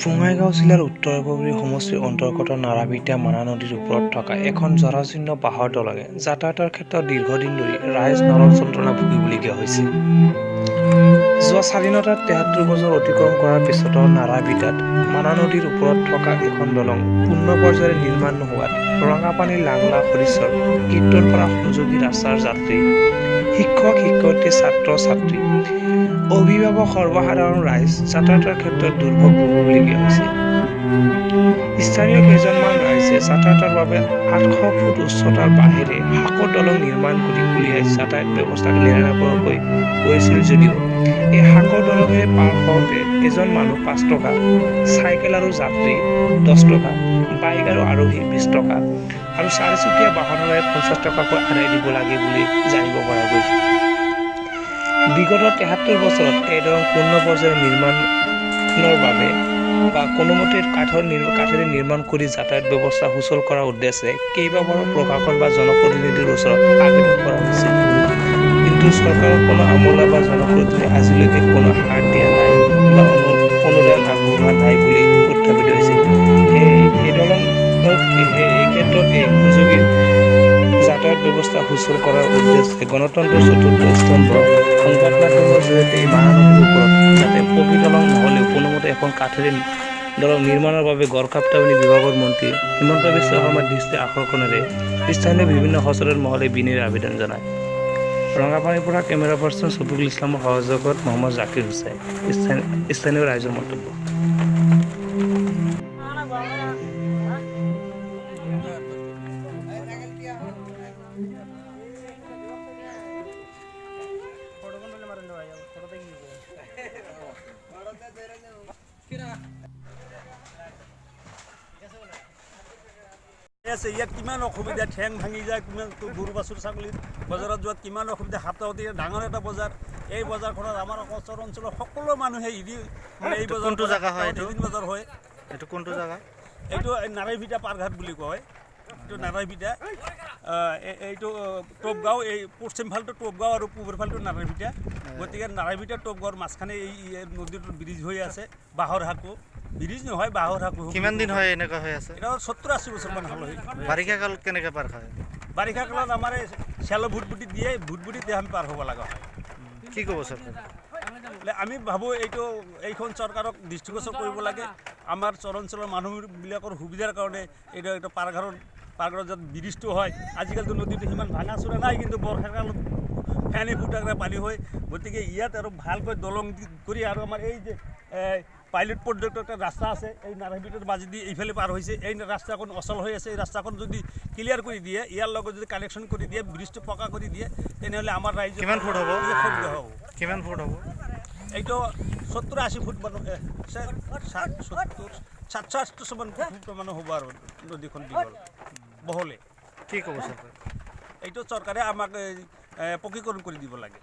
বঙাইগাঁও জিলাৰ উত্তৰ-পূব সমষ্টিৰ অন্তৰ্গত নাৰাবিটা মানা নদীৰ ওপৰত থকা এখন জৰাজীৰ্ণ বাঁহৰ দলঙে যাতায়াতৰ ক্ষেত্ৰত দীৰ্ঘদিন ধৰি ৰাইজ নৰক যন্ত্ৰণা ভুগিবলগীয়া হৈছে। যোৱা স্বাধীনতাৰ ৭৩ বছৰ অতিক্ৰম কৰাৰ পিছতো নাৰাবিটাত মানা নদীৰ ওপৰত থকা এখন দলং পূৰ্ণ পৰ্যায়ৰে নিৰ্মাণ নোহোৱাত ৰঙাপানী লাংলা হৰিশ্বৰ কীৰ্তনপাৰা সংযোগী ৰাস্তাৰ যাত্ৰী, শিক্ষক শিক্ষয়িত্ৰী, ছাত্ৰ ছাত্ৰী, অভিভাৱক সৰ্বসাধাৰণ ৰাইজ যাতায়াতৰ ক্ষেত্ৰত দুৰ্ভোগ ভুগিবলগীয়া হৈছে। স্থানীয় কেইজনমান ৰাইজে যাতায়াতৰ বাবে ৮০০ ফুট উচ্চতাৰ বাঁহেৰে সাঁকোৰ দলং নিৰ্মাণ কৰি উলিয়াই যাতায়াত ব্যৱস্থাক নিৰানব্বৈ কৰিছিল যদিও এই সাঁকোৰ দলঙেৰে পাৰ হওঁতে এজন মানুহ ৫ টকা, চাইকেল আৰু যাত্ৰী ১০ টকা, বাইক আৰু আৰোহী ২০ টকা আৰু চাৰিচকীয়া বাহনৰে ৫০ টকাকৈ আদায় দিব লাগে বুলি জানিব পৰা গৈছে। বিগত ৭৩ বছৰত এই দলং পূৰ্ণ পৰ্যায়ৰ নিৰ্মাণৰ বাবে বা কোনোমতে কাঠেৰে নিৰ্মাণ কৰি যাতায়াত ব্যৱস্থা সুচল কৰাৰ উদ্দেশ্যে কেইবাবাৰো প্ৰশাসন বা জনপ্ৰতিনিধিৰ ওচৰত আবেদন কৰা হৈছিল। কিন্তু চৰকাৰৰ কোনো আমোলা বা জনপ্ৰতিনিধি আজিলৈকে কোনো হাত দিয়া নাই বা অনুদান আগবঢ়োৱা নাই বুলি উত্থাপিত হৈছে। এই দলঙৰ এই ক্ষেত্ৰত এই সংযোগী যাতায়াত ব্যৱস্থা সুচল কৰাৰ উদ্দেশ্যে গণতন্ত্ৰৰ চতুৰ্থ স্তম্ভ সংবাদ মাধ্যমৰ জৰিয়তে এই মানা নদীৰ ওপৰত যাতে পকী দলং নহ'লেও কোনোমতে এখন কাঠেৰে দলং নিৰ্মাণৰ বাবে গড়কাপ্তানি বিভাগৰ মন্ত্ৰী হিমন্ত বিশ্ব শৰ্মাৰ দৃষ্টি আকৰ্ষণেৰে স্থানীয় বিভিন্ন সচেতন মহলে বিনীত আবেদন জনায়। ৰঙাপানীৰ পৰা কেমেৰা পাৰ্চন শফিকুল ইছলামৰ সহযোগত মহম্মদ জাকিৰ হুছেইন, স্থানীয় ৰাইজৰ মন্তব্য। ইয়াত কিমান অসুবিধা, ঠেং ভাঙি যায়, কিমান গৰু বাছুৰ ছাগলী বজাৰত যোৱাত কিমান অসুবিধা। সাপ্তাহতে ডাঙৰ এটা বজাৰ, এই বজাৰখনত আমাৰ ওচৰ অঞ্চলৰ সকলো মানুহে মানে এই বজাৰ কোনটো জেগা হয় এইটো? বজাৰ হয়। এইটো কোনটো জেগা? এইটো নাৰাইভিটা পাৰঘাট বুলি কয়। এইটো নাৰাইভিটা, এইটো টপগাঁও, এই পশ্চিম ফালটো টপগাঁও আৰু পূবৰ ফালটো নাৰাইভিটা। গতিকে নাৰাইভিটা টপগাঁৱৰ মাজখানে এই নদীটোৰ ব্ৰিজ হৈ আছে, বাঁহৰ সাঁকো। ব্ৰিজ নহয়, বাঁহৰ সাঁকো। কিমান দিন হয় এনেকুৱা হৈ আছে? এটা ৭০-৮০ বছৰমান হ'ল। বাৰিষা কাল কেনেকৈ পাৰ হয়? বাৰিষা কালত আমাৰ এই চেলো ভুটভুটি দিয়ে, ভুটভুটিতে আমি পাৰ হ'ব লগা হয়। কি ক'ব চৰকাৰ? আমি ভাবোঁ এইখন চৰকাৰক দৃষ্টিগোচৰ কৰিব লাগে। আমাৰ চৰাঞ্চলৰ মানুহবিলাকৰ সুবিধাৰ কাৰণে এইটো এটা পাৰঘাটত যাতে ব্ৰিজটো হয়। আজিকালিতো নদীটো সিমান ভাঙা চোৰা নাই, কিন্তু বৰ্ষাকালত ফেনে ফুটাকৈ পানী হয়। গতিকে ইয়াত আৰু ভালকৈ দলং কৰি আৰু আমাৰ এই যে পাইলট পৰ্যন্ত একটা ৰাস্তা আছে, এই নাৰাইভিটাৰ মাজেদি এইফালে পাৰ হৈছে। এই ৰাস্তাখন অচল হৈ আছে। এই ৰাস্তাখন যদি ক্লিয়াৰ কৰি দিয়ে, ইয়াৰ লগত যদি কানেকশ্যন কৰি দিয়ে, ব্ৰিজটো পকা কৰি দিয়ে, তেনেহ'লে আমাৰ ৰাইজ কিমান ফুট হ'ব? সুবিধা হ'ব। কিমান ফুট হ'ব? এইটো ৭০-৮০ ফুট মানুহ, ৭০-৮০ ফুট মানুহ হ'ব আৰু নদীখন দীঘল বহলে। কি ক'ব চৰকাৰ? এইটো চৰকাৰে আমাক পকীকৰণ কৰি দিব লাগে।